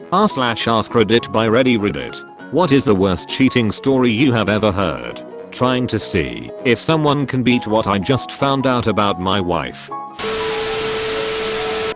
/AskReddit by Reddit. What is the worst cheating story you have ever heard? Trying to see if someone can beat what I just found out about my wife.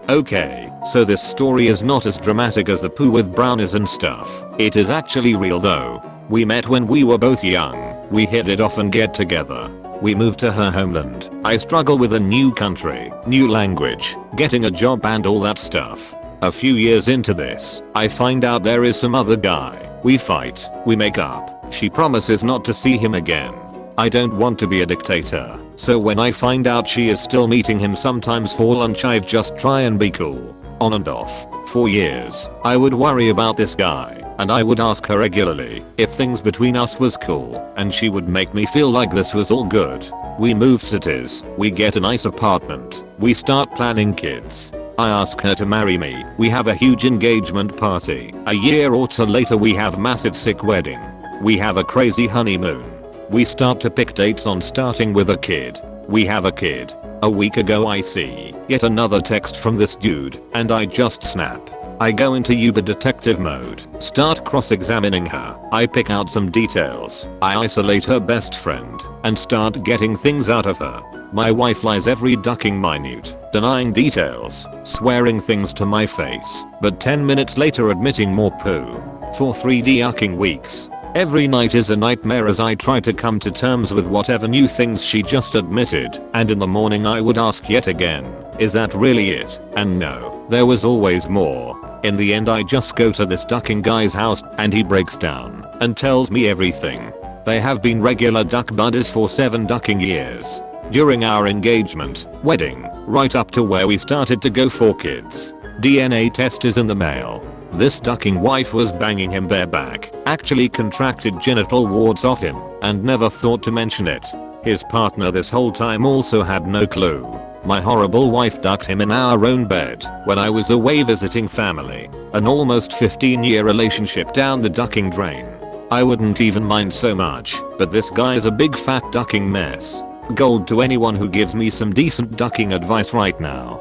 Okay, so this story is not as dramatic as the poo with brownies and stuff. It is actually real though. We met when we were both young. We hit it off and get together. We moved to her homeland. I struggle with a new country, new language, getting a job and all that stuff. A few years into this, I find out there is some other guy. We fight, we make up. She promises not to see him again. I don't want to be a dictator, so when I find out she is still meeting him sometimes for lunch, I just try and be cool. On and off. For years, I would worry about this guy, and I would ask her regularly if things between us was cool, and she would make me feel like this was all good. We move cities, we get a nice apartment, we start planning kids. I ask her to marry me, we have a huge engagement party. A year or two later we have massive sick wedding. We have a crazy honeymoon. We start to pick dates on starting with a kid. We have a kid. A week ago I see yet another text from this dude, and I just snap. I go into uber detective mode, start cross-examining her. I pick out some details. I isolate her best friend, and start getting things out of her. My wife lies every ducking minute, denying details, swearing things to my face, but 10 minutes later admitting more poo. For 3D yucking weeks. Every night is a nightmare as I try to come to terms with whatever new things she just admitted, and in the morning I would ask yet again, is that really it? And no, there was always more. In the end I just go to this ducking guy's house and he breaks down and tells me everything. They have been regular duck buddies for 7 ducking years. During our engagement, wedding, right up to where we started to go for kids. DNA test is in the mail. This ducking wife was banging him bareback, actually contracted genital warts off him, and never thought to mention it. His partner this whole time also had no clue. My horrible wife ducked him in our own bed when I was away visiting family. An almost 15-year relationship down the ducking drain. I wouldn't even mind so much, but this guy is a big fat ducking mess. Gold to anyone who gives me some decent ducking advice right now.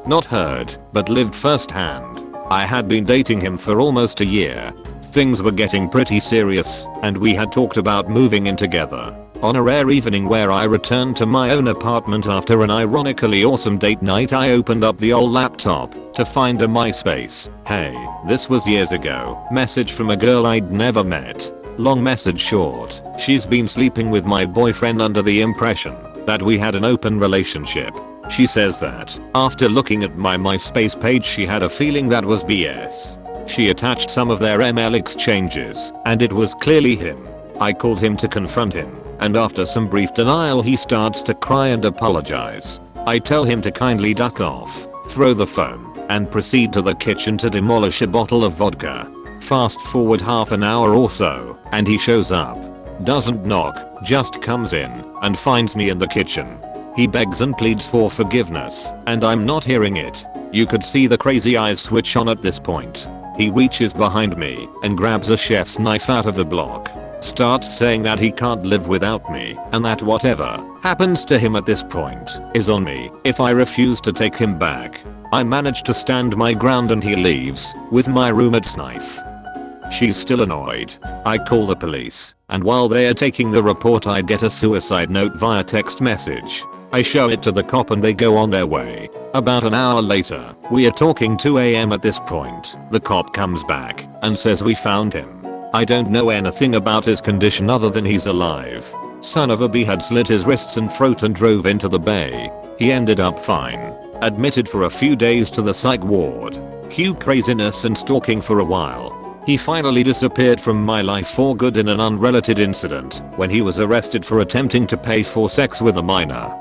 Not heard, but lived firsthand. I had been dating him for almost a year. Things were getting pretty serious, and we had talked about moving in together. On a rare evening where I returned to my own apartment after an ironically awesome date night, I opened up the old laptop to find a MySpace. Hey, this was years ago. Message from a girl I'd never met. Long message short, she's been sleeping with my boyfriend under the impression that we had an open relationship. She says that after looking at my MySpace page she had a feeling that was BS. She attached some of their ML exchanges, and it was clearly him. I called him to confront him, and after some brief denial he starts to cry and apologize. I tell him to kindly duck off, throw the phone, and proceed to the kitchen to demolish a bottle of vodka. Fast forward half an hour or so, and he shows up. Doesn't knock, just comes in, and finds me in the kitchen. He begs and pleads for forgiveness, and I'm not hearing it. You could see the crazy eyes switch on at this point. He reaches behind me and grabs a chef's knife out of the block. Starts saying that he can't live without me, and that whatever happens to him at this point is on me if I refuse to take him back. I manage to stand my ground and he leaves with my roommate's knife. She's still annoyed. I call the police, and while they are taking the report I get a suicide note via text message. I show it to the cop and they go on their way. About an hour later, we are talking 2 AM at this point. The cop comes back and says we found him. I don't know anything about his condition other than he's alive. Son of a bee had slit his wrists and throat and drove into the bay. He ended up fine. Admitted for a few days to the psych ward. Cue craziness and stalking for a while. He finally disappeared from my life for good in an unrelated incident when he was arrested for attempting to pay for sex with a minor.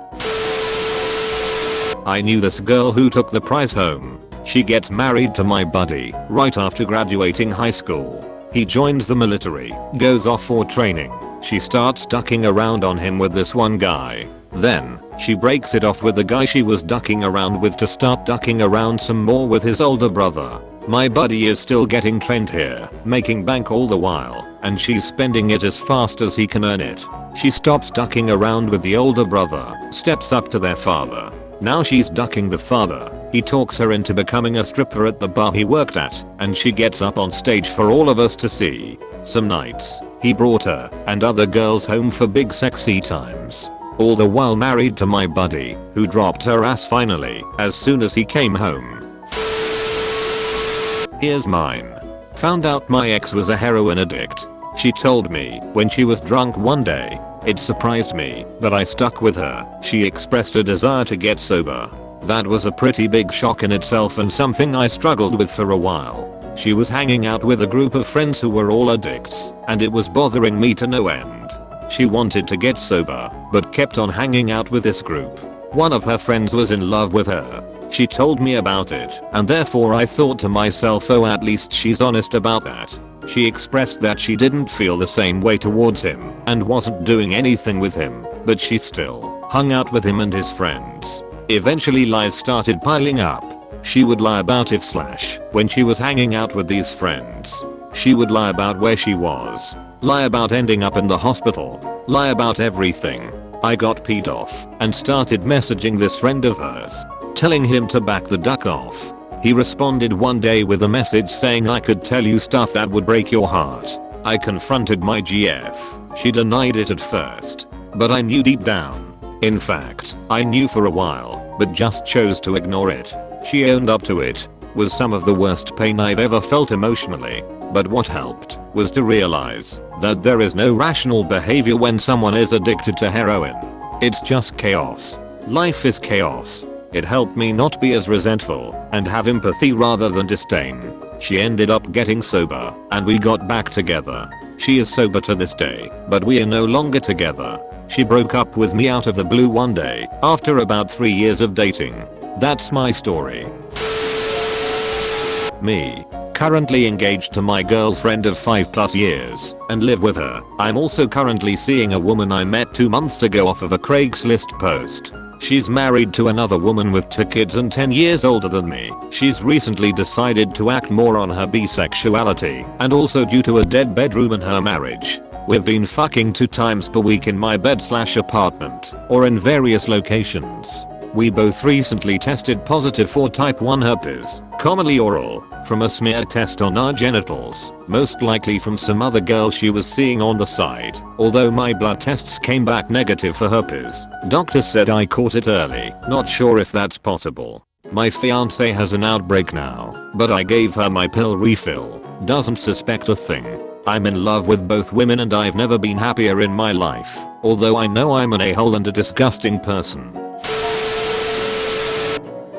I knew this girl who took the prize home. She gets married to my buddy right after graduating high school. He joins the military, goes off for training. She starts ducking around on him with this one guy. Then, she breaks it off with the guy she was ducking around with to start ducking around some more with his older brother. My buddy is still getting trained here, making bank all the while, and she's spending it as fast as he can earn it. She stops ducking around with the older brother, steps up to their father. Now she's ducking the father. He talks her into becoming a stripper at the bar he worked at, and she gets up on stage for all of us to see. Some nights, he brought her and other girls home for big sexy times. All the while married to my buddy, who dropped her ass finally as soon as he came home. Here's mine. Found out my ex was a heroin addict. She told me when she was drunk one day. It surprised me, but I stuck with her. She expressed a desire to get sober. That was a pretty big shock in itself and something I struggled with for a while. She was hanging out with a group of friends who were all addicts, and it was bothering me to no end. She wanted to get sober, but kept on hanging out with this group. One of her friends was in love with her. She told me about it, and therefore I thought to myself, oh, at least she's honest about that. She expressed that she didn't feel the same way towards him and wasn't doing anything with him, but she still hung out with him and his friends. Eventually lies started piling up. She would lie about when she was hanging out with these friends. She would lie about where she was, lie about ending up in the hospital, lie about everything. I got peed off and started messaging this friend of hers, telling him to back the duck off. He responded one day with a message saying I could tell you stuff that would break your heart. I confronted my GF. She denied it at first, but I knew deep down. In fact, I knew for a while, but just chose to ignore it. She owned up to it. Was some of the worst pain I've ever felt emotionally, but what helped was to realize that there is no rational behavior when someone is addicted to heroin. It's just chaos. Life is chaos. It helped me not be as resentful and have empathy rather than disdain. She ended up getting sober and we got back together. She is sober to this day, but we are no longer together. She broke up with me out of the blue one day after about 3 years of dating. That's my story. Me. Currently engaged to my girlfriend of 5+ years and live with her. I'm also currently seeing a woman I met 2 months ago off of a Craigslist post. She's married to another woman with 2 kids and 10 years older than me. She's recently decided to act more on her bisexuality and also due to a dead bedroom in her marriage. We've been fucking 2 times per week in my bed/apartment or in various locations. We both recently tested positive for type 1 herpes, commonly oral, from a smear test on our genitals, most likely from some other girl she was seeing on the side. Although my blood tests came back negative for herpes, doctor said I caught it early. Not sure if that's possible. My fiance has an outbreak now, but I gave her my pill refill. Doesn't suspect a thing. I'm in love with both women and I've never been happier in my life, although I know I'm an a-hole and a disgusting person.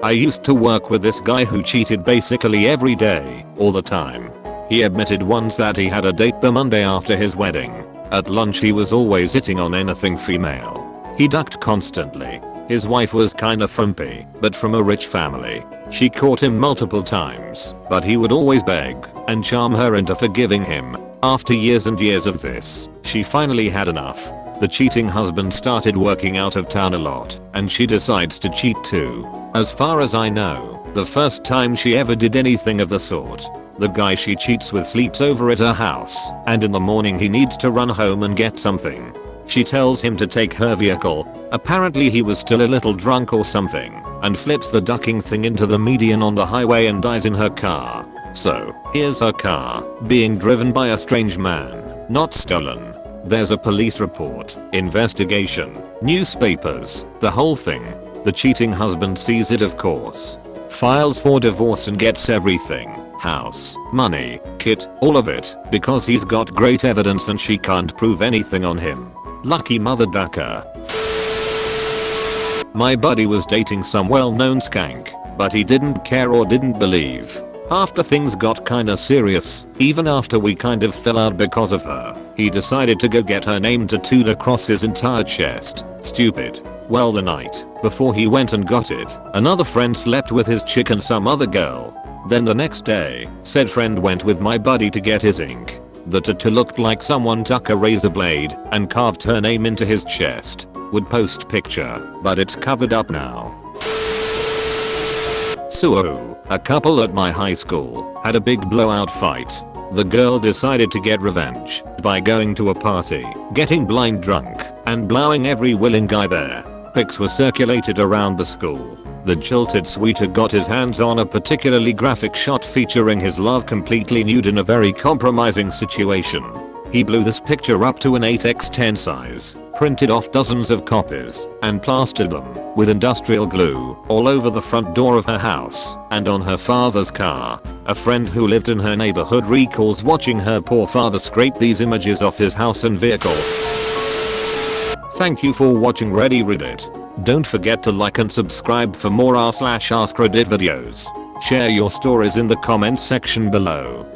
I used to work with this guy who cheated basically every day, all the time. He admitted once that he had a date the Monday after his wedding. At lunch he was always hitting on anything female. He ducked constantly. His wife was kinda frumpy, but from a rich family. She caught him multiple times, but he would always beg and charm her into forgiving him. After years and years of this, she finally had enough. The cheating husband started working out of town a lot, and she decides to cheat too. As far as I know, the first time she ever did anything of the sort, the guy she cheats with sleeps over at her house, and in the morning he needs to run home and get something. She tells him to take her vehicle. Apparently he was still a little drunk or something, and flips the ducking thing into the median on the highway and dies in her car. So, here's her car, being driven by a strange man, not stolen. There's a police report, investigation, newspapers, the whole thing. The cheating husband sees it, of course. Files for divorce and gets everything. House, money, kid, all of it, because he's got great evidence and she can't prove anything on him. Lucky mother ducker. My buddy was dating some well-known skank, but he didn't care or didn't believe. After things got kinda serious, even after we kind of fell out because of her, he decided to go get her name tattooed across his entire chest. Stupid. Well, the night before he went and got it, another friend slept with his chick and some other girl. Then the next day, said friend went with my buddy to get his ink. The tattoo looked like someone took a razor blade and carved her name into his chest. Would post picture, but it's covered up now. So, a couple at my high school had a big blowout fight. The girl decided to get revenge by going to a party, getting blind drunk, and blowing every willing guy there. Pics were circulated around the school. The jilted sweeter got his hands on a particularly graphic shot featuring his love completely nude in a very compromising situation. He blew this picture up to an 8x10 size, printed off dozens of copies, and plastered them, with industrial glue, all over the front door of her house, and on her father's car. A friend who lived in her neighborhood recalls watching her poor father scrape these images off his house and vehicle. Thank you for watching Reddit. Don't forget to like and subscribe for more r/AskReddit videos. Share your stories in the comment section below.